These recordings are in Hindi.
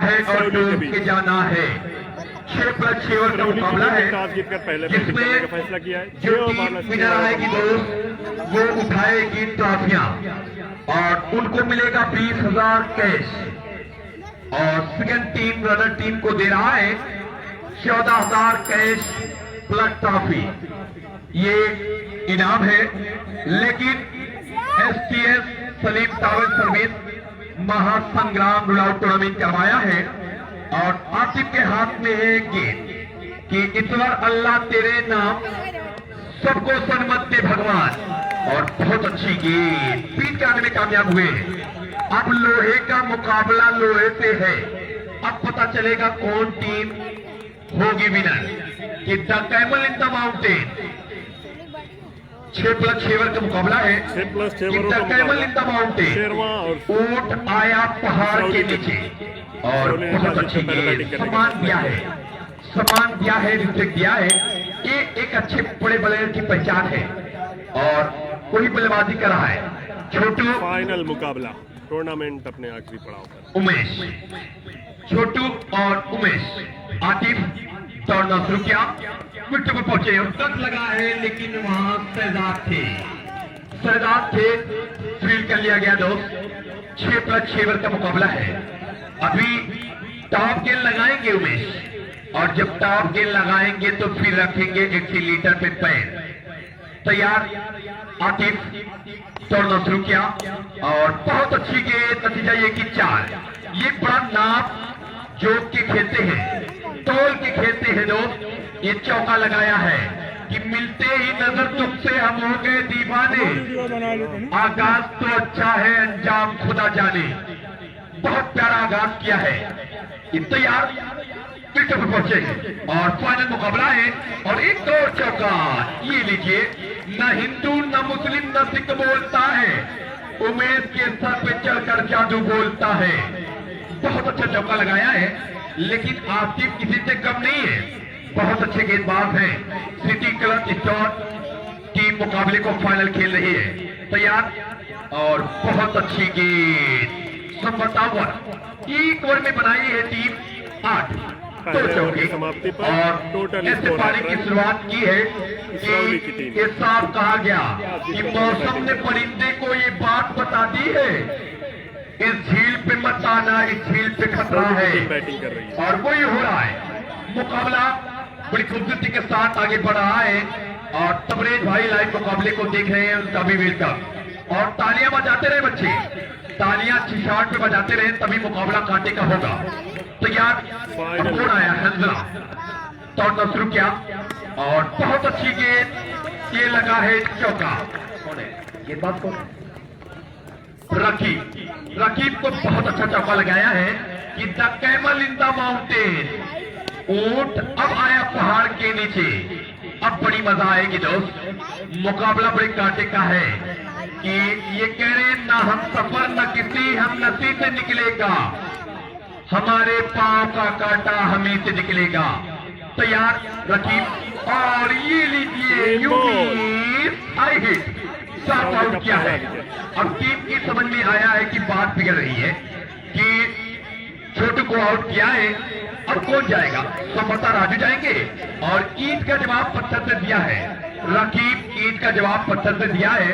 है और डूब के जाना है। 6+6 ओवर का मुकाबला है जिसमें फैसला किया है जो टीम विनर आएगी दोस्त वो उठाएगी ट्रॉफियां और उनको मिलेगा 20,000 कैश। और सेकंड टीम रनर टीम को दे रहा है 14,000 कैश प्लस ट्रॉफी। ये इनाम है। लेकिन STS सलीम टावर सर्विस महासंग्राम रूल आउट टूर्नामेंट करवाया है और आसिफ के हाथ में है गेंद कि ईश्वर अल्लाह तेरे नाम सबको सन्मत दे भगवान। और बहुत अच्छी गेंद पीट के आने में कामयाब हुए। अब लोहे का मुकाबला लोहे से है। अब पता चलेगा कौन टीम होगी विनर कि the camel in the mountain. 6+6 over का मुकाबला है। 6+6 the camel in the mountain. ऊंट आया पहाड़ के नीचे और बहुत अच्छी गेंद सम्मान दिया है, सम्मान दिया है, रिस्पेक्ट दिया है। ये एक अच्छे बड़े प्लेयर की पहचान है और वही बल्लेबाजी कर रहा है। छोटू फाइनल मुकाबला टूर्नामेंट अपने आखिरी पड़ाव पर। उमेश, छोटू और उमेश, आतिफ दौड़ना शुरू किया, मिट्टी पर पहुंचे और कट लगा है लेकिन वहां शहजाद थे, फील्ड कर लिया गया दोस्त। 6+6 ओवर का मुकाबला है। अभी टॉप गेंद लगाएंगे उमेश और जब टॉप गेंद लगाएंगे तो फिर रखेंगे 80 लीटर पे पैर। तैयार, आतिफ दौड़ना शुरू किया और बहुत अच्छी गेंद। नतीजा ये कि 4। ये बड़ा नाप जोक के खेलते हैं, तोल के खेलते हैं दोस्त। ये चौका लगाया है कि मिलते ही नजर तुमसे हम हो गए दीवाने। आगाज तो अच्छा है, अंजाम खुदा जाने। बहुत प्यारा आगाज किया है। ये तैयार, विकेट पर पहुंचे और फाइनल मुकाबला है और एक और चौका। ये लीजिए, न हिंदू न मुस्लिम न सिख बोलता है, उमेश के सर पे चढ़कर जादू बोलता है। बहुत अच्छा चौका लगाया है लेकिन आसिफ किसी से कम नहीं है, बहुत अच्छे गेंदबाज हैं। सिटी क्लब स्टोर टीम मुकाबले को फाइनल खेल रही है। तैयार और बहुत अच्छी गेंद एक ओवर में बनाई है टीम 8 दो चौके और ऐसे पारी की शुरुआत की है कि ये साफ कहा गया कि मौसम ने परिंदे को ये बात बता दी है, इस झील पे मत आना, इस झील पे खतरा है। और वही हो रहा है। मुकाबला बड़ी खूबसूरती के साथ आगे बढ़ रहा है और तबरेज भाई लाइव मुकाबले को देख रहे हैं, उनका भी वेलकम। और तालियां बजाते रहे बच्चे, तालियां छिछाट पे बजाते रहे, तभी मुकाबला कांटे का होगा। तो यार कौन आया, हंजला दौड़ना शुरू किया और बहुत अच्छी गेंद। ये लगा है चौका। कौन है ये बात को? रकीब को बहुत अच्छा चौका लगाया है कि the camel in the mountain. ऊंट अब आया पहाड़ के नीचे। अब बड़ी मजा आएगी दोस्त। मुकाबला बड़े कांटे का है कि ये कह रहे ना हम सफर न किसी हम नसी से निकलेगा, हमारे पांव का कांटा हमी से निकलेगा। तैयार, रकीब और ये लीजिए आई हिट, साफ आउट किया है। अब टीम की समझ में आया है कि बात बिगड़ रही है कि छोटू को आउट किया है, अब कौन जाएगा? संभवतः राजू जाएंगे और ईद का जवाब पत्थर से दिया है। रकीब ईद का जवाब पत्थर से दिया है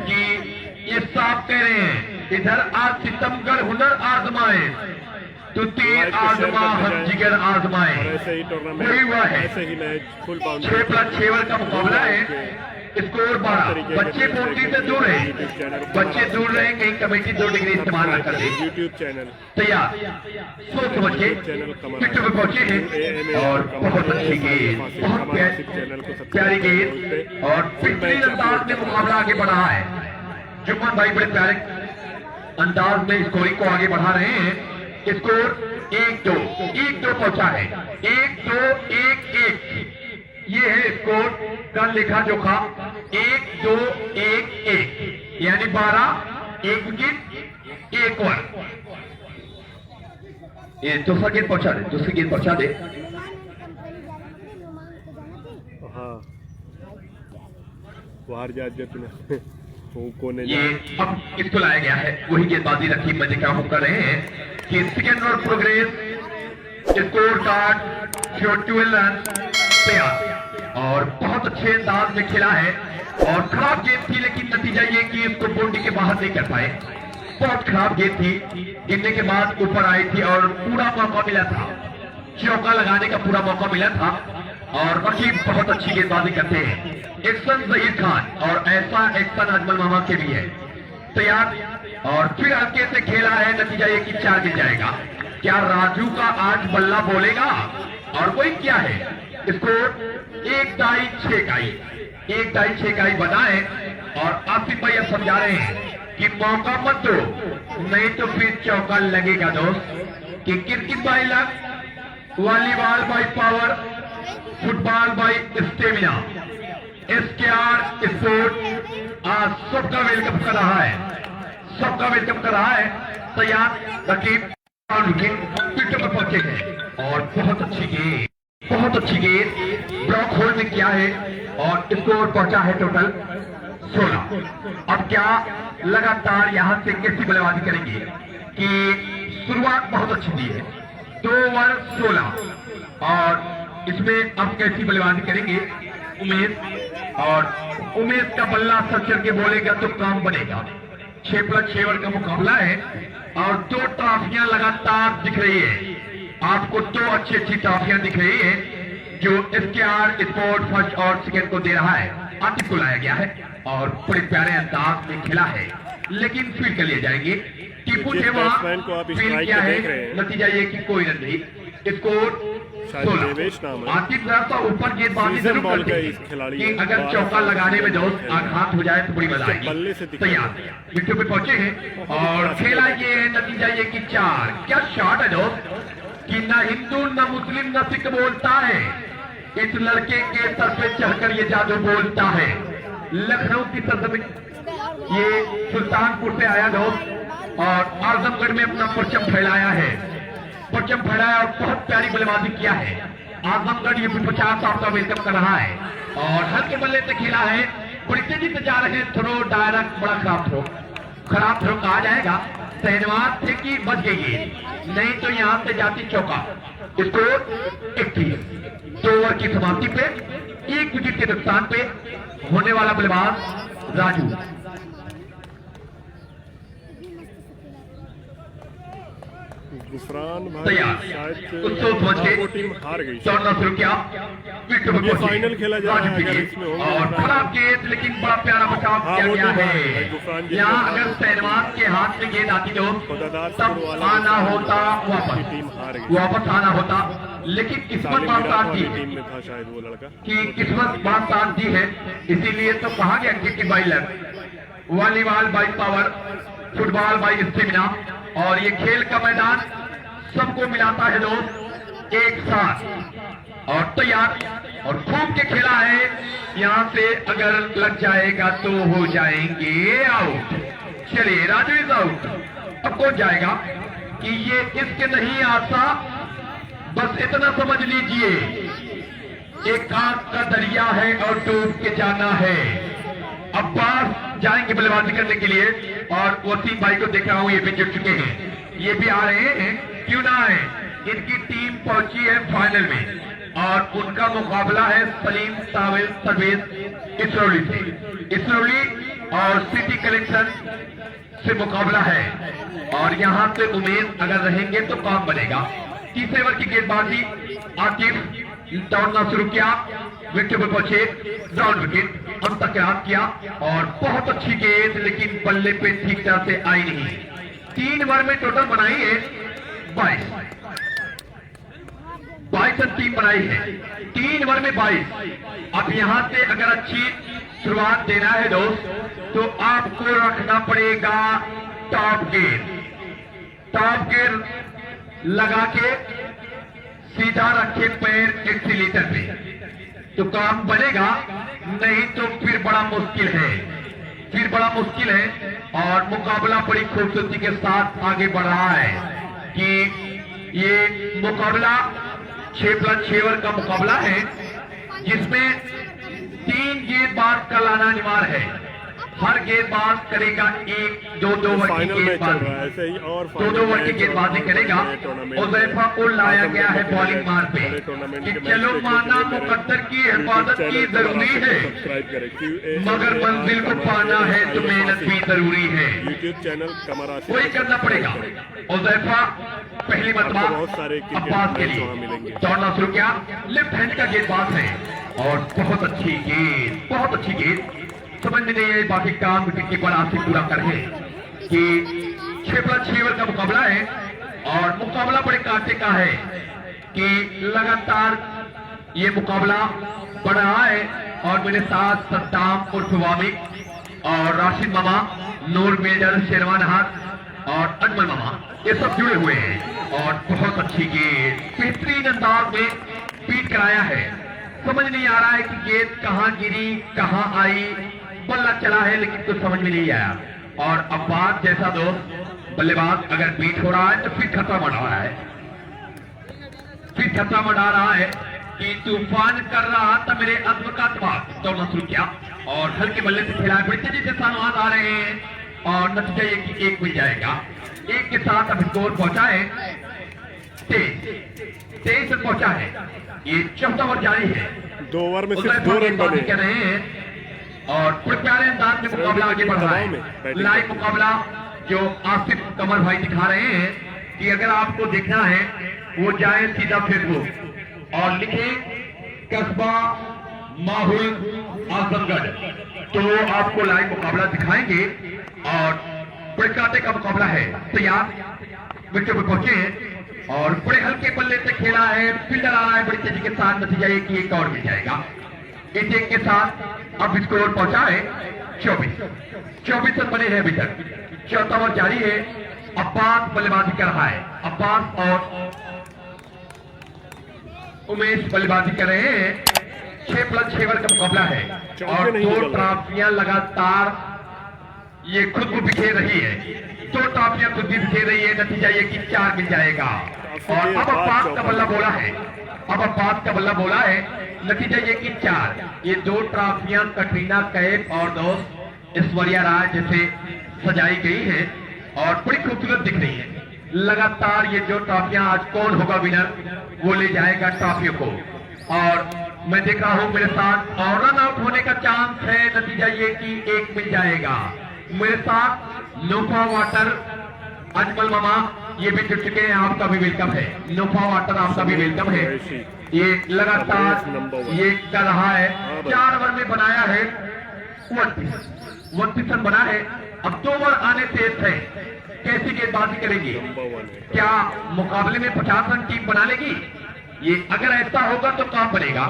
कि ये साफ कह रहे हैं इधर आज सितमगढ़ हुनर आजमाए तो तीर आजमा हम जिगर आजमाए। वही हुआ है। 6+6 ओवर का मुकाबला है। स्कोर 12। बच्चे पोल्ट्री से दूर रहे, बच्चे दूर रहे, कहीं कमेटी 2 डिग्री इस्तेमाल न कर दे। यूट्यूब चैनल तैयार, सोच समझ के पिट्टू पे पहुंचे हैं और बहुत अच्छी गेंद, बहुत प्यारी गेंद और बेहतरीन अंदाज में मुकाबला आगे बढ़ा है। जुम्मन भाई बड़े प्यारे अंदाज में स्कोरिंग को आगे बढ़ा रहे हैं। स्कोर 1-2 पहुंचा है। 1-2-1-1 ये है स्कोर का लेखा जोखा। 1-2-1-1 यानी 12, 1 विकेट 1 ओवर। ये दूसरा गेंद पहुंचा दे, दूसरी गेंद पहुंचा दे। हाँ बाहर जा कोने ये अब इसको लाया गया है, वही गेंदबाजी रखी मजे का हम कर रहे हैं कि सेकंड और प्रोग्रेस स्कोर कार्ड 12 रन तैयार और बहुत अच्छे अंदाज में खेला है और खराब गेंद थी लेकिन नतीजा ये कि इसको बाउंड्री के बाहर नहीं कर पाए। बहुत खराब गेंद थी, गिरने के बाद ऊपर आई थी और पूरा मौका मिला था, चौका लगाने का पूरा मौका मिला था और रकीब बहुत अच्छी गेंदबाजी करते हैं। एक्शन जहीर खान और ऐसा एक्शन अजमल मामा के भी है। तैयार और फिर हल्के से खेला है, नतीजा ये कि 4 गिर जाएगा। क्या राजू का आज बल्ला बोलेगा और कोई क्या है? स्कोर 1-6 का ही बना है और आसिफ भाई अब समझा रहे हैं कि मौका मत दो, नहीं तो फिर चौका लगेगा दोस्त। कि cricket by luck, volleyball by power, football by stamina, SKR sport आज सबका वेलकम कर रहा है, सबका वेलकम कर रहा है। तैयार रकीब ट्विटर पर पहुंचे हैं और बहुत अच्छी गेंद ब्लॉक होल्ड में किया है और स्कोर पहुंचा है टोटल 16। अब क्या लगातार यहां से कैसी बल्लेबाजी करेंगे कि शुरुआत बहुत अच्छी दी है, 2 ओवर 16 और इसमें अब कैसी बल्लेबाजी करेंगे उमेश का बल्ला सचर के बोलेगा तो काम बनेगा। 6+6 ओवर का मुकाबला है और 2 ट्रॉफियां लगातार दिख रही है आपको, 2 अच्छी ट्रॉफियां दिख रही है जो SKR स्पोर्ट फर्स्ट और सेकंड को दे रहा है। आतिफ को लाया गया है और बड़े प्यारे अंदाज में खेला है लेकिन फील्ड कर लिए जाएंगे। टीपू थे वहां, फील्ड किया है, नतीजा ये कि कोई रन नहीं। स्कोर 16। आतिफ जरा ऊपर गेंदबाजी जरूर करते हैं कि अगर चौका लगाने में दोस्त आघात हो जाए तो बड़ी मजा आएगी। तैयार विकेट पे पहुंचे हैं और खेला ये है, नतीजा ये कि 4। क्या शॉट है दोस्त कि ना हिंदू ना मुस्लिम ना सिख बोलता है, इस लड़के के सर पे चढ़कर ये जादू बोलता है। लखनऊ की सरजमीन, ये सुल्तानपुर से आया दोस्त और आजमगढ़ में अपना परचम फैलाया है, परचम फैलाया और बहुत प्यारी बल्लेबाजी किया है। आजमगढ़ यूपी 50 आपका वेलकम कर रहा है और हल्के बल्ले से खेला है, बड़ी तेजी से जा रहे हैं, थ्रो डायरेक्ट बड़ा खराब थ्रो कहा जाएगा। शहनवाज थे कि बच गई, नहीं तो यहां से जाती चौका। स्कोर 31। 2 ओवर की समाप्ति पे 1 विकेट के नुकसान पे होने वाला बल्लेबाज राजू। गुफरान भाई शायद वो टीम हार गई, दौड़ना शुरू किया, फाइनल खेला जा रहा है और खराब गेंद लेकिन बड़ा प्यारा बचाव किया गया है। यहाँ अगर शहनवाज के हाथ में गेंद आती तो तब आना होता, वापस आना होता, लेकिन किस्मत बात साथ दी टीम में था शायद वो लड़का कि किस्मत बात साथ दी है, इसीलिए तो कहा गया cricket by luck, volleyball by power, football by stamina और ये खेल का मैदान सबको मिलाता है दोस्त एक साथ। और तैयार और खूब के खेला है, यहां से अगर लग जाएगा तो हो जाएंगे आउट। चलिए राजू इज आउट। अब कौन जाएगा कि ये इसके नहीं आता, बस इतना समझ लीजिए एक आंख का दरिया है और डूब के जाना है। अब्बास जाएंगे बल्लेबाजी करने के लिए और वसीम भाई को देख रहा हूं, ये भी जुड़ चुके हैं, ये भी आ रहे हैं, क्यों ना आए। इनकी टीम पहुंची है फाइनल में और उनका मुकाबला है सलीम साविल सर्विस इसरौली से। इसरौली और सिटी कलेक्शन से मुकाबला है और यहां से उमेश अगर रहेंगे तो काम बनेगा। तीसरे ओवर की गेंदबाजी, आतिफ दौड़ना शुरू किया, विकेट पर पहुंचे, ग्राउंड विकेट, हम तकरार किया और बहुत अच्छी गेंद लेकिन बल्ले पे ठीक तरह से आई नहीं। 3 ओवर में टोटल बनाई है 22 रन टीम बनाई है, 3 ओवर में 22। अब यहां से अगर अच्छी शुरुआत देना है दोस्त तो आपको रखना पड़ेगा टॉप गेयर लगा के सीधा रखे पैर एक्सीलेटर पे तो काम बनेगा, नहीं तो फिर बड़ा मुश्किल है और मुकाबला बड़ी खूबसूरती के साथ आगे बढ़ रहा है कि ये मुकाबला 6+6 ओवर का मुकाबला है जिसमें 3 गेंदबाज का लाना अनिवार्य है। हर गेंदबाज करेगा 1-2 ओवर की फाइनल मैच चल गेंदबाजी, रहा है ऐसे ही और 2 ओवर की गेंदबाजी करेगा। उज़ैफा को लाया गया है बॉलिंग मार पे कि चलो माना मुकद्दर की हिफाजत की जरूरी है, मगर मंजिल को पाना है तो मेहनत भी जरूरी है, यूट्यूब चैनल कमर आसिफ वही करना पड़ेगा। उज़ैफा पहली मरतबा बहुत सारे क्रिकेट अब्बास के मैच लिए वहाँ मिलेंगे। दौड़ना शुरू किया, लेफ्ट हैंड का गेंदबाज है और बहुत अच्छी गेंद, बहुत अच्छी गेंद। समझ में नहीं है बाकी काम विकेट कीपर आसिफ पूरा कर है कि 6+6 ओवर का मुकाबला है और मुकाबला बड़े कांटे का है कि लगातार ये मुकाबला बढ़ रहा है। और मेरे साथ सद्दाम उर्फ वामिक और राशिद मामा, नूर मेजर, शेरवान हाथ और अजमल मामा, ये सब जुड़े हुए हैं और बहुत अच्छी गेंद बेहतरीन अंदाज में बीट कराया है। समझ नहीं आ रहा है कि गेंद कहां गिरी, कहां आई, बल्ला चला है लेकिन कुछ समझ में नहीं आया। और अब्बास जैसा दोस्त बल्लेबाज अगर बीट हो रहा है तो फिर खतरा मंडा रहा है, फिर खतरा मंडा रहा है कि तूफान कर रहा था मेरे अज़्म का तबाह। दौड़ना शुरू किया और हल्के बल्ले से खेला, बड़ी तेजी से सामान आ रहे हैं और नतीजा ये कि 1 मिल जाएगा। 1 के साथ अब स्कोर पहुंचा है 23 तक पहुंचा है। ये 14 ओवर जारी है, 2 ओवर में सिर्फ 2 रन बने कर रहे हैं और बड़े प्यारे अंदाज में मुकाबला आगे बढ़ रहा है। लाइव मुकाबला जो आसिफ कमर भाई दिखा रहे हैं कि अगर आपको देखना है वो जाए सीधा फेसबुक और लिखे कस्बा माहुल आजमगढ़, तो आपको लाइव मुकाबला दिखाएंगे और बड़े कांटे का मुकाबला है। तैयार विकेट पे पहुंचे हैं और बड़े हल्के बल्ले से खेला है, फील्डर आ रहा है बड़ी तेजी के साथ, नतीजा ये कि 1 और मिल जाएगा। इस 1 के साथ अब स्कोर पहुंचा है 24 रन बने हैं अभी तक। 14 ओवर जारी है। अब्बास बल्लेबाजी कर रहा है, अब्बास और उमेश बल्लेबाजी कर रहे हैं। 6+6 ओवर का मुकाबला है और 2 ट्रॉफियां लगातार ये खुद को बिखेर रही है, 2 ट्रॉफियां खुद भी बिखेर रही है, नतीजा ये कि 4 मिल जाएगा। और अब अब्बास का बल्ला बोला है, अब अब्बास का बल्ला बोला है, नतीजा ये कि 4। ये 2 ट्रॉफियां कटरीना कैफ और दोस्त ऐश्वर्या राय जैसे सजाई गई है और बड़ी खूबसूरत दिख रही है। लगातार ये 2 ट्रॉफियां आज कौन होगा विनर, वो ले जाएगा ट्रॉफियों को। और मैं देख रहा हूं मेरे साथ और रन आउट होने का चांस है, नतीजा ये कि 1 मिल जाएगा। मेरे साथ नोफा वाटर, अजमल मामा ये भी जुड़ चुके हैं, आपका भी वेलकम है। नोफा वाटर आपका भी वेलकम है। ये लगातार ये कर रहा है, 4 ओवर में बनाया है 31 रन बना है। अब 2 ओवर आने शेष है, कैसी गेंदबाजी करेगी, क्या मुकाबले में 50 रन टीम बना लेगी? ये अगर ऐसा होगा तो काम बनेगा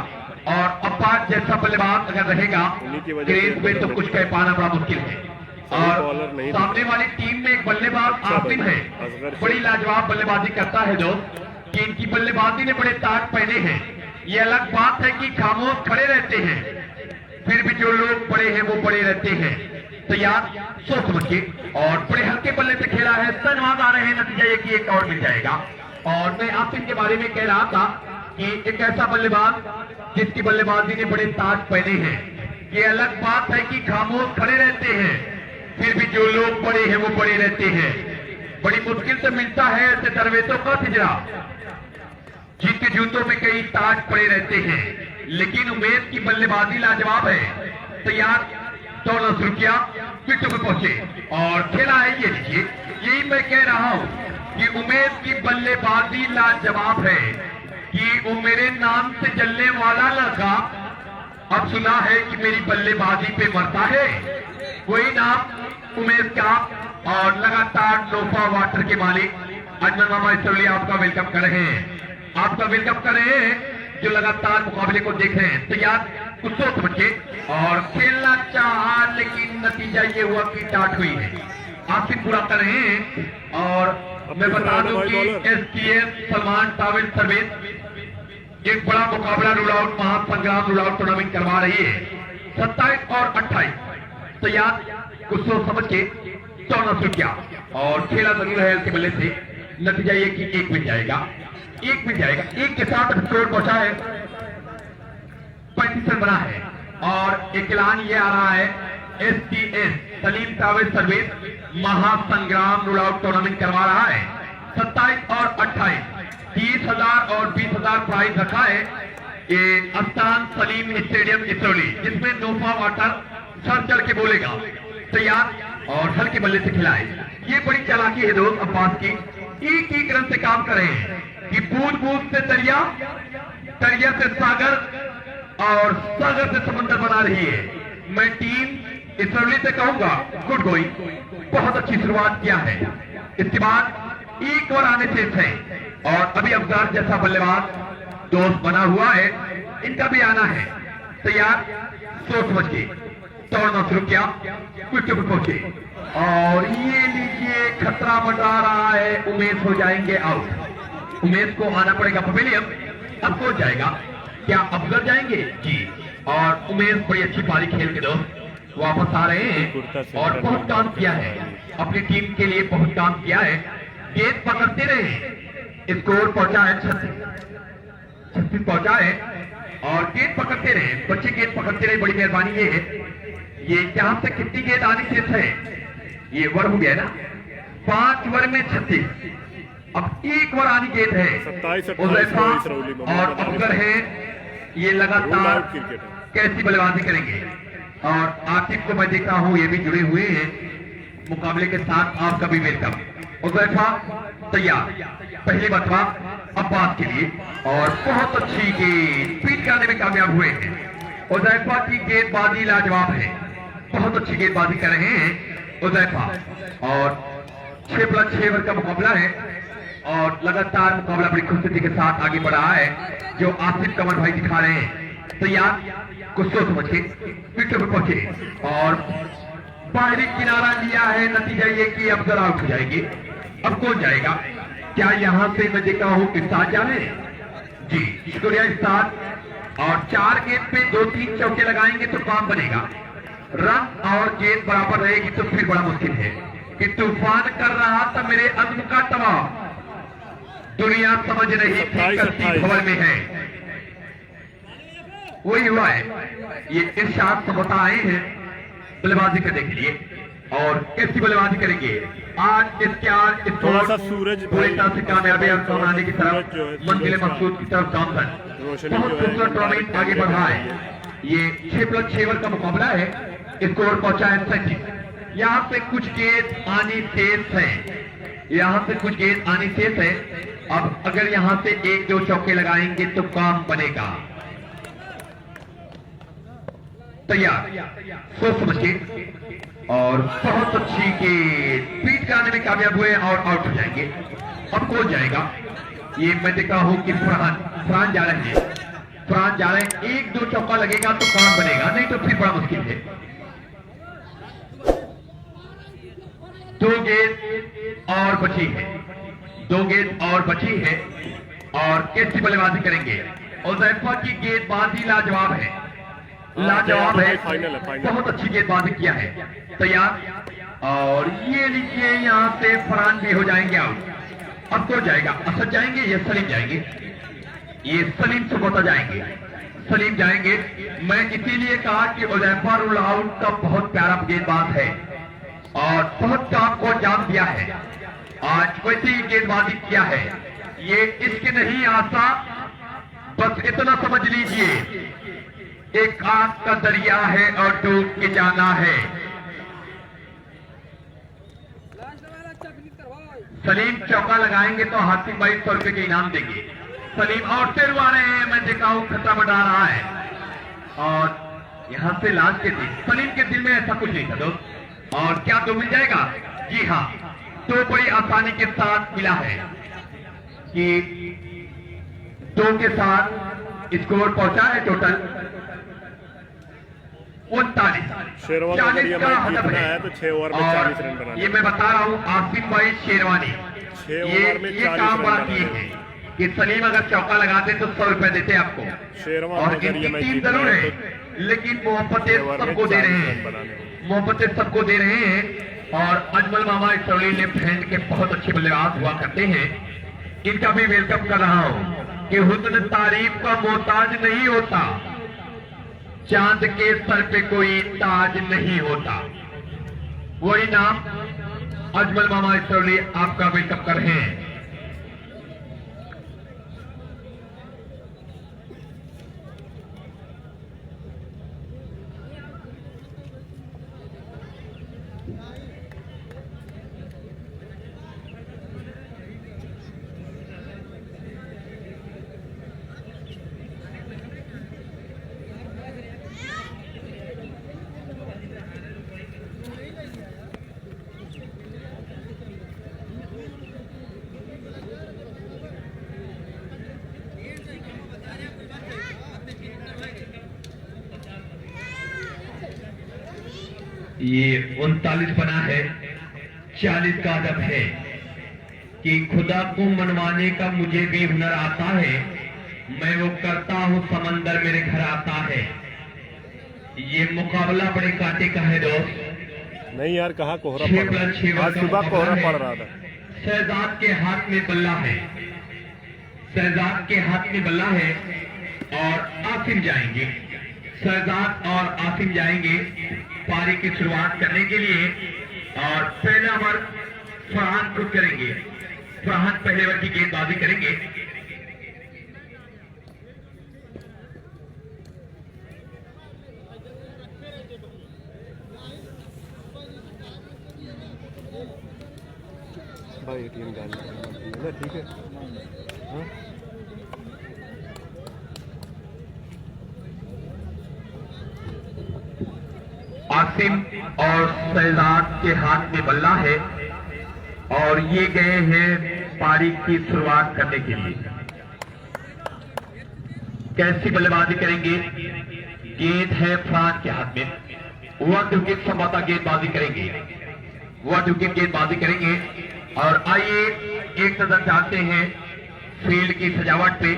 और अब्बास जैसा बल्लेबाज अगर रहेगा क्रीज में तो कुछ कह पाना बड़ा मुश्किल है। और सामने वाली टीम में एक बल्लेबाज आसिफ है, बड़ी लाजवाब बल्लेबाजी करता है जो कि इनकी बल्लेबाजी ने बड़े ताज पहने हैं। ये अलग बात है कि खामोश खड़े रहते हैं, फिर भी जो लोग बड़े हैं वो बड़े रहते हैं। तैयार सोच समझ के और बड़े हल्के बल्ले से खेला है, धन्यवाद आ रहे हैं, नतीजा ये कि 1 और मिल जाएगा। और मैं आसिफ के बारे में कह रहा था कि एक ऐसा बल्लेबाज जिसकी बल्लेबाजी ने बड़े ताज पहने हैं। ये अलग बात है कि खामोश खड़े रहते हैं, फिर भी जो लोग बड़े हैं वो बड़े रहते हैं। बड़ी मुश्किल से मिलता है ऐसे दरवेशों का हिजरा जिनके जूतों में कई ताज पड़े रहते हैं, लेकिन उमेश की बल्लेबाजी लाजवाब है। तैयार दौड़ना शुरू किया, विकेटों पे पहुंचे और खेला है। ये लीजिए, यही मैं कह रहा हूं कि उमेश की बल्लेबाजी लाजवाब है कि वो मेरे नाम से जलने वाला लड़का अब सुना है कि मेरी बल्लेबाजी पे मरता है, वही नाम उमेश का। और लगातार नोफा वाटर के मालिक अजमल मामा इसलिए आपका वेलकम कर रहे हैं, आपका वेलकम कर रहे हैं जो लगातार मुकाबले को देख रहे हैं। तैयार कुछ सोच समझ के और खेलना चाहा, लेकिन नतीजा ये हुआ कि टाट हुई है। आसिफ पूरा कर रहे हैं और मैं बता दूं कि STF सलमान ट्रैवल सर्विस एक बड़ा मुकाबला रूल आउट महासंग्राम रूल आउट टूर्नामेंट करवा रही है 27 और 28। तैयार कुछ सोच समझ के दौड़ना शुरू किया और खेला जरूर है के बल्ले से, नतीजा ये कि 1 मिल जाएगा, 1 मिल जाएगा। 1 के साथ स्कोर पहुंचा है 35 रन बना है और एक ऐलान ये आ रहा है STS सलीम ट्रैवल सर्विस महासंग्राम रूल आउट टूर्नामेंट करवा रहा है। 27 और 28 30,000 और 20,000 प्राइज रखा है। ये अस्तान सलीम स्टेडियम इसरौली, जिसमें नोफा वाटर सर चढ़ के बोलेगा, तैयार और हल्के बल्ले से खिलाए। ये बड़ी चालाकी है दोस्त अब्बास की, एक एक रन से काम कर रहे हैं कि बूंद बूंद से दरिया, दरिया से सागर और सागर से समुद्र बना रही है। मैं टीम इसरौली से कहूंगा गुड गोइंग, बहुत अच्छी शुरुआत किया है। इसके बाद एक और आने से है और अभी अफगार जैसा बल्लेबाज दोस्त बना हुआ है, इनका भी आना है। तैयार, सोच समझ के दौड़ना शुरू किया, विकेट पर पहुंचे और ये लीजिए खतरा मंडरा रहा है। उमेश हो जाएंगे आउट। उमेश को आना पड़ेगा पवेलियन। अब कौन जाएगा? क्या अफजल जाएंगे? जी। और उमेश बड़ी अच्छी पारी खेल के दोस्त वापस आ रहे हैं और बहुत काम किया है अपनी टीम के लिए, बहुत काम किया है। गेंद पकड़ते रहे, स्कोर पहुंचा है 36 पहुंचा है और गेंद पकड़ते रहे, बच्चे गेंद पकड़ते रहे, बड़ी मेहरबानी ये है। ये जहां से कितनी गेंद आनी शेष है, ये वर हो गया ना, 5 वर में 36, अब एक वर आनी गेंद है। 27 और अफगर है, ये लगातार कैसी बल्लेबाजी करेंगे। और आतिफ को मैं देखता हूं ये भी जुड़े हुए हैं मुकाबले के साथ, आपका भी वेलकम। उजैफा तैयार, पहली बतवा अब्बास के लिए और बहुत अच्छी गेंद पीट करने में कामयाब हुए हैं। उजैफा की गेंदबाजी लाजवाब है, बहुत अच्छी गेंदबाजी कर रहे हैं उजैफा। और 6+6 ओवर का मुकाबला है और लगातार मुकाबला बड़ी खुशहाली के साथ आगे बढ़ रहा है, जो आसिफ कमर भाई दिखा रहे हैं। तैयार, कुछ सोच समझ के विकेट पर पहुंचे और बाहरी किनारा लिया है। नतीजा ये कि अफजल आउट हो जाएंगे। अब कौन जाएगा? क्या यहां से मैं देखा हूं इफ्तार जा रहे हैं? जी, शुक्रिया इफ्तार। और 4 गेंद पे 2-3 चौके लगाएंगे तो काम बनेगा। रन और गेंद बराबर रहेगी तो फिर बड़ा मुश्किल है कि तूफान कर रहा था मेरे अज़्म का तबाह, दुनिया समझ रही थी कस्ती खबर में है। वही हुआ है। ये इरशाद समझा आए हैं बल्लेबाजी करने के लिए और कैसी बल्लेबाजी करेंगे आज। इसके थोड़ा सा सूरज पूरी तरह से कामयाबी आने की तरफ, मंजिल मकसूद की तरफ जॉनसन बहुत खूबसूरत टूर्नामेंट आगे बढ़ रहा है। ये 6+6 ओवर का मुकाबला है, स्कोर पहुंचा है 37। यहाँ से कुछ गेंद आनी शेष है, यहाँ से कुछ गेंद आनी शेष है। अब अगर यहाँ से 1-2 चौके लगाएंगे तो काम बनेगा। तैयार, सोच समझ के और बहुत अच्छी गेंद पीट कराने में कामयाब हुए और आउट हो जाएंगे। अब कौन जाएगा? ये मैं देखा हूं कि फरहान जा रहे हैं। फरहान जा रहे हैं, 1-2 चौका लगेगा तो काम बनेगा, नहीं तो फिर बड़ा मुश्किल है। 2 गेंद और बची है, 2 गेंद और बची है और कैसी बल्लेबाजी करेंगे। उजैफा की गेंदबाजी लाजवाब है, लाजवाब है, बहुत अच्छी गेंदबाजी किया है। तैयार और ये लीजिए यहां से फरहान भी हो जाएंगे आउट। अब कौन जाएगा? असद जाएंगे या सलीम जाएंगे? ये सलीम सुबोता जाएंगे, सलीम जाएंगे। मैं इसीलिए कहा कि उजैफा रूल आउट का बहुत प्यारा गेंदबाज है और बहुत काम को अंजाम दिया है। आज वैसे ही गेंदबाजी किया है। ये इश्क नहीं आसा, बस इतना समझ लीजिए, एक आग का दरिया है और डूब के जाना है। सलीम चौका लगाएंगे तो हाथी 2200 रुपए के इनाम देंगे। सलीम और सिर आ रहे हैं, मैं देखा हूं खतरा मंडरा रहा है और यहां से लास्ट के दिन सलीम के दिल में ऐसा कुछ नहीं था दोस्त। और क्या तो मिल जाएगा? जी हाँ, तो बड़ी आसानी के साथ मिला है कि 2 के साथ स्कोर पहुंचा है टोटल 39 का हदफ है तो 6 ओवर में 40 रन बनाने। ये मैं बता रहा हूँ आसिफ भाई शेरवानी, 6 ओवर में ये काम बड़ा किए हैं कि सलीम अगर चौका लगाते तो 100 रुपए देते आपको। और इनकी टीम जरूर है लेकिन मोहब्बतें सबको दे रहे हैं, मोहब्बतें सबको दे रहे हैं। और अजमल मामा इसरौली लेफ्ट हैंड के बहुत अच्छे बल्लेबाज हुआ करते हैं, इनका भी वेलकम कर रहा हूं कि हुस्न तारीफ का मोहताज नहीं होता, चांद के सर पे कोई ताज नहीं होता। वही नाम अजमल मामा इसरौली आपका वेलकम कर रहे हैं। ये 39 बना है, 40 का अदब है कि खुदा को मनवाने का मुझे भी हुनर आता है, मैं वो करता हूँ समंदर मेरे घर आता है। ये मुकाबला बड़े कांटे का है दोस्त। नहीं यार, कहाँ कोहरा 6+6 आज सुबह कोहरा पड़ रहा था। शहजाद के हाथ में बल्ला है, शहजाद के हाथ में बल्ला है और आसिम जाएंगे, शहजाद और आसिम जाएंगे पारी की शुरुआत करने के लिए। और पहला ओवर फरहान खुद करेंगे, फरहान पहले ओवर की गेंदबाजी करेंगे। भाई एटीएम डालना ठीक है। हाँ? आसिम और शहजाद के हाथ में बल्ला है और ये गए हैं पारी की शुरुआत करने के लिए। कैसी बल्लेबाजी करेंगे? गेंद है फरहान के हाथ में, 1 विकेट संभवतः गेंदबाजी करेंगे, 1 विकेट गेंदबाजी करेंगे। और आइए एक नजर डालते हैं फील्ड की सजावट पे।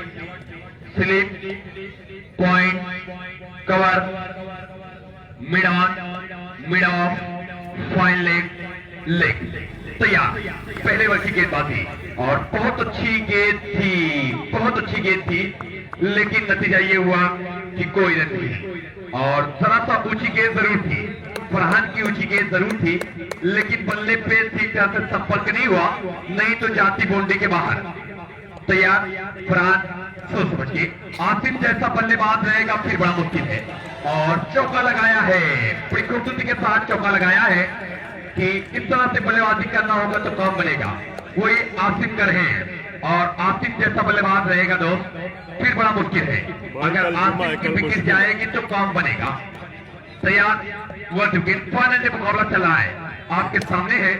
Slip, point, cover, mid on, mid of, fine leg, leg तैयार। पहले ओवर की गेंदबाजी और बहुत अच्छी गेंद थी, बहुत अच्छी गेंद थी, लेकिन नतीजा ये हुआ कि कोई रन नहीं। और जरा सा ऊंची गेंद जरूर थी, फरहान की ऊंची गेंद जरूर थी, लेकिन बल्ले पे ठीक तरह से संपर्क नहीं हुआ, नहीं तो जाती बाउंड्री के बाहर। तैयार फरहान सोच समझ के। आसिम जैसा बल्लेबाज रहेगा फिर बड़ा मुश्किल है। और चौका लगाया है, बड़ी खूबसूरती के साथ चौका लगाया है कि इस तरह से बल्लेबाजी करना होगा तो काम बनेगा। वही आसिम कर रहे हैं और आसिम जैसा बल्लेबाज रहेगा दोस्त फिर बड़ा मुश्किल है। अगर आसिम की विकेट जाएगी तो काम बनेगा। तैयार, 1 विकेट, फाइनल में मुकाबला चल रहा है, आपके सामने है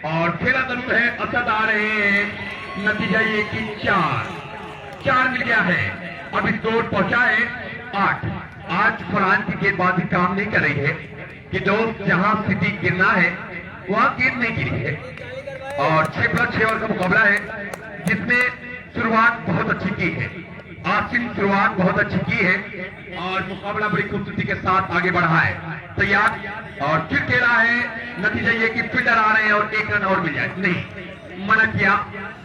और खेला जरूर है, असद आ रहे हैं। नतीजा ये कि 4 मिल गया है। अब स्कोर पहुंचा है 8। आज फरहान की गेंदबाजी काम नहीं कर रही है कि दोस्त जहां स्थिति गिरना है वहां गेंद नहीं गिरी है। और 6+6 ओवर का मुकाबला है जिसमें शुरुआत बहुत अच्छी की है, आसिम शुरुआत बहुत अच्छी की है और मुकाबला बड़ी खूबसूरती के साथ आगे बढ़ा है। तैयार और फिर खेला है, नतीजा ये कि फील्डर आ रहे हैं और 1 रन और मिल जाए, नहीं मना किया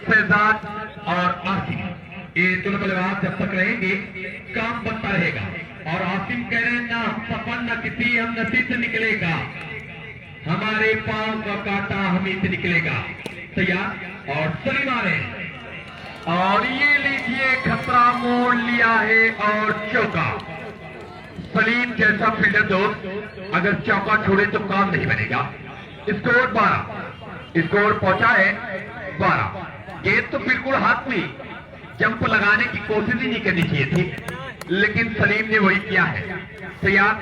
शहजाद और आसिम। ये दोनों बल्लेबाज जब तक रहेंगे काम बनता रहेगा। और आसिम कह रहे हैं ना सपन न किसी हम नसीब से निकलेगा, हमारे पांव का कांटा हमें से निकलेगा। तैयार और सलीम आ रहे हैं और ये लीजिए खतरा मोड़ लिया है और चौका। सलीम जैसा फील्डर दोस्त अगर चौका छोड़े तो काम नहीं बनेगा। स्कोर 12, स्कोर पहुंचा है 12। गेंद तो बिल्कुल हाथ में, जंप लगाने की कोशिश ही नहीं करनी चाहिए थी, लेकिन सलीम ने वही किया है। तैयार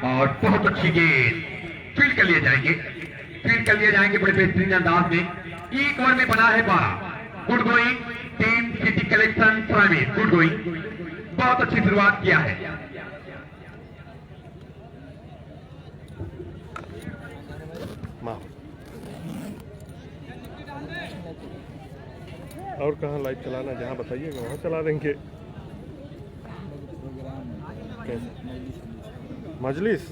और बहुत अच्छी गेंद, फील्ड कर लिए जाएंगे, फील्ड कर लिए जाएंगे बड़े बेहतरीन अंदाज में। 1 ओवर में बना है 12। Good going team city collection private, good going, बहुत अच्छी शुरुआत किया है। और कहाँ लाइव चलाना, जहाँ बताइएगा वहाँ चला देंगे। मजलिस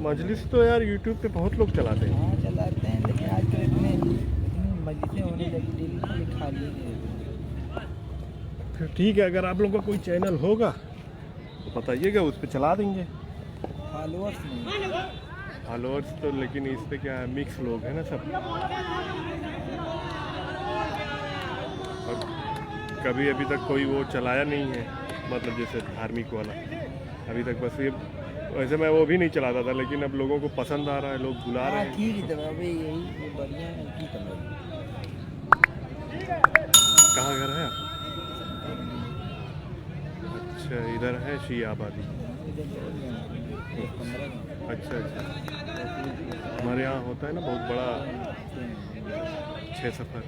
मजलिस तो यार यूट्यूब पे बहुत लोग चलाते हैं। हाँ चलाते हैं, लेकिन आज तो इतनी मजलिसें होने लगी, डेली खाली है। फिर ठीक है, अगर आप लोगों का कोई चैनल होगा बताइएगा, उस पर चला देंगे। फॉलोअर्स नहीं। फॉलोअर्स तो, लेकिन इस पे क्या है, मिक्स लोग हैं ना सब। और कभी अभी तक कोई वो चलाया नहीं है, मतलब जैसे धार्मिक वाला अभी तक। बस ये वैसे मैं वो भी नहीं चलाता था, लेकिन अब लोगों को पसंद आ रहा है, लोग बुला रहे हैं। ठीक है भाई, यही बढ़िया है की करना। कहाँ घर है आपका? अच्छा, इधर है शिया आबादी। अच्छा अच्छा, हमारे यहाँ होता है ना बहुत बड़ा 6 सफर।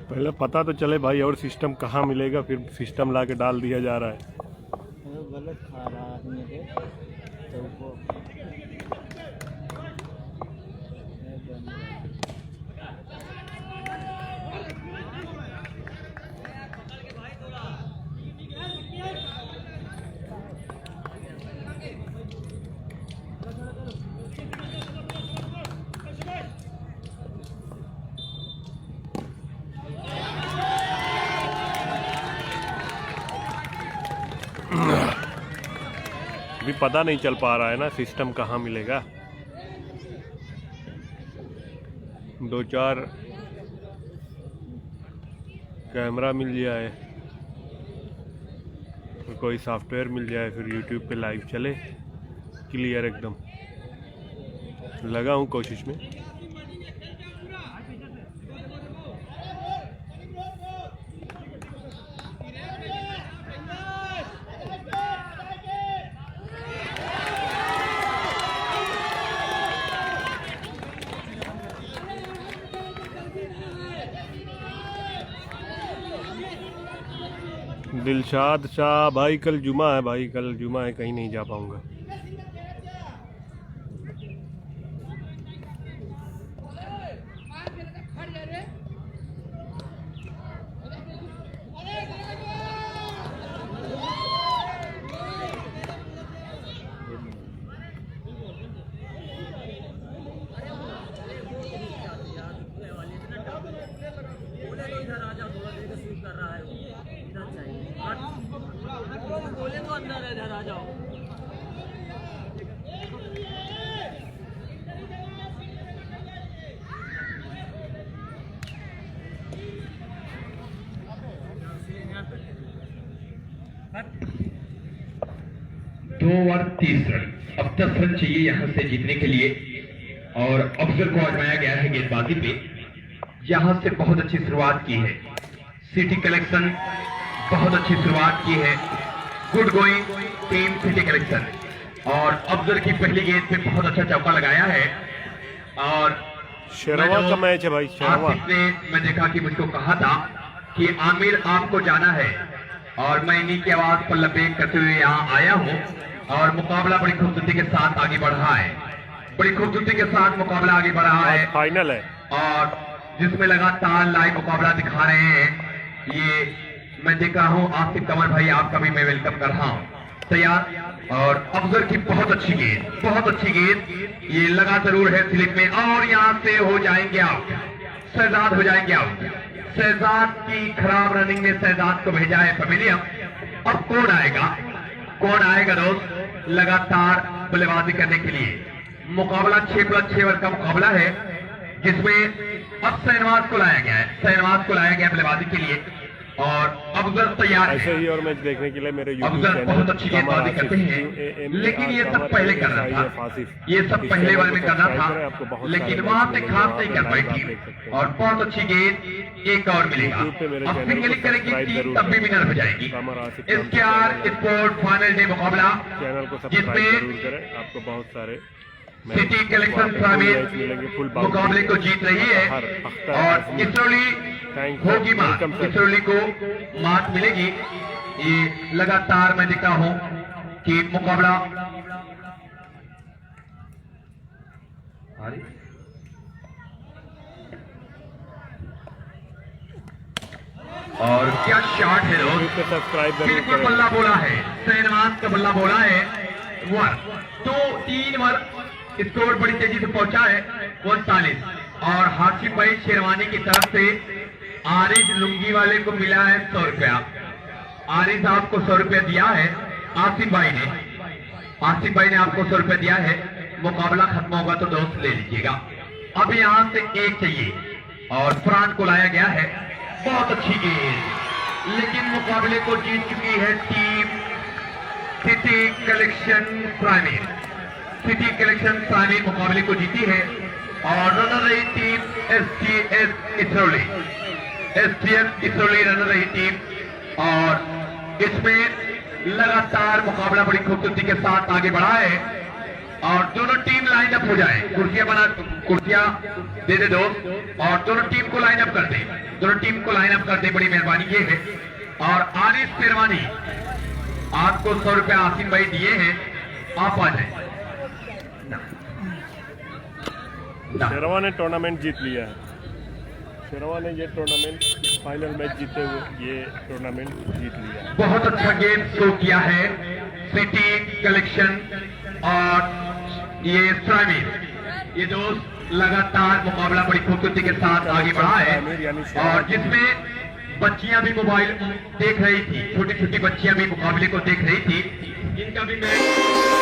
पहले पता तो चले भाई, और सिस्टम कहाँ मिलेगा, फिर सिस्टम ला के डाल दिया जा रहा है। गलत खा रहा आदमी है तो वो अभी पता नहीं चल पा रहा है ना सिस्टम कहाँ मिलेगा। 2-4 कैमरा मिल जाए, कोई सॉफ्टवेयर मिल जाए, फिर यूट्यूब पे लाइव चले क्लियर एकदम। लगा हूँ कोशिश में। दिलशाद शाह भाई, कल जुमा है भाई, कल जुमा है, कहीं नहीं जा पाऊंगा। बोले तो अंदर है, इधर आ जाओ। दो और 30 रन, अब 10 रन चाहिए यहां से जीतने के लिए। और अफजल को आजमाया गया है गेंदबाजी पे, यहां से बहुत अच्छी शुरुआत की है सिटी कलेक्शन, बहुत अच्छी शुरुआत की है। Good going team city collection. और अफजल की पहली गेंद पे बहुत अच्छा चौका लगाया है। और शेरवा का मैच है भाई, शेरवा। मैं देखा कि मुझको कहा था कि आमिर आपको जाना है, और मैं इन्हीं की आवाज पर लपेट करते हुए यहाँ आया हूँ। और मुकाबला बड़ी खूबसूरती के साथ आगे बढ़ रहा है, बड़ी खूबसूरती के साथ मुकाबला आगे बढ़ रहा है। फाइनल है, और जिसमें लगातार लाइव मुकाबला दिखा रहे हैं। ये मैं देख रहा हूँ आसिफ कमर भाई, आपका भी मैं वेलकम कर रहा हूँ। तैयार। और अफजल की बहुत अच्छी गेंद, बहुत अच्छी गेंद, ये लगा जरूर है स्लिप में, और यहाँ से हो जाएंगे आउट, शहजाद हो जाएंगे आउट। शहजाद की खराब रनिंग में शहजाद को भेजा है पवेलियन। अब कौन आएगा, कौन आएगा दोस्त लगातार बल्लेबाजी करने के लिए। मुकाबला 6+6 ओवर का मुकाबला है, जिसमें अब शहनवाज को लाया गया है, शहनवाज को लाया गया बल्लेबाजी के लिए। और अफजल तैयार ऐसे है। ही और मैच देखने के लिए मेरे यूट्यूब अफजल बहुत चैनल अच्छी गेंदबाजी करते हैं, लेकिन ये सब पहले करना था, ये सब पहले बार में करना था, लेकिन वहां से खास नहीं कर पाई टीम। और बहुत अच्छी गेंद, एक और मिलेगा। अब सिंगलिंग करेगी टीम तब भी विनर हो जाएगी। स्टार स्पोर्ट फाइनल डे मुकाबला चैनल को सब्सक्राइब जरूर जिसमें करें, आपको बहुत सारे सिटी कलेक्शन शामिल मुकाबले को जीत रही है और इसरोली होगी मात, इसरोली को मात मिलेगी। ये लगातार मैं देखता हूं कि मुकाबला और क्या शॉट है दोस्त, सब्सक्राइब जरूर बिल्कुल करें। बल्ला बोला है, शहनवाज का बल्ला बोला है। वन तो 3 ओवर स्कोर बड़ी तेजी से पहुंचा है 39 और हाशिम भाई शेरवानी की तरफ से आरिज लुंगी वाले को मिला है 100 रुपया। आरिज साहब को 100 रुपया दिया है आसिफ भाई ने, आसिफ भाई ने आपको 100 रुपया दिया है। मुकाबला खत्म होगा तो दोस्त ले लीजिएगा। अब यहां से एक चाहिए और फरहान को लाया गया है। बहुत अच्छी गेंद, लेकिन मुकाबले को जीत चुकी है team city collection primer. City collection primer मुकाबले को जीती है और रनर रही team STS Isroli, STS Isroli runner रही टीम। और इसमें लगातार मुकाबला बड़ी खूबसूरती के साथ आगे बढ़ा है और दोनों टीम लाइन अप हो जाए। कुर्सियां दे दे दो और दोनों टीम को लाइन अप कर दे, दोनों टीम को लाइन अप कर दे, बड़ी मेहरबानी ये है। और आरिफ शेरवानी आपको 100 रुपया आसिम भाई दिए हैं, आप आ जाए। शेरवा ने टूर्नामेंट जीत लिया है, शेरवा ने ये टूर्नामेंट फाइनल मैच जीते हुए ये टूर्नामेंट जीत लिया है। बहुत अच्छा गेम शो किया है सिटी कलेक्शन और ये प्राइमेर, ये दोस्त लगातार मुकाबला बड़ी खूबसूरती के साथ आगे बढ़ा है और जिसमें बच्चियां भी मोबाइल देख रही थी, छोटी छोटी बच्चियां भी मुकाबले को देख रही थी, इनका भी मैच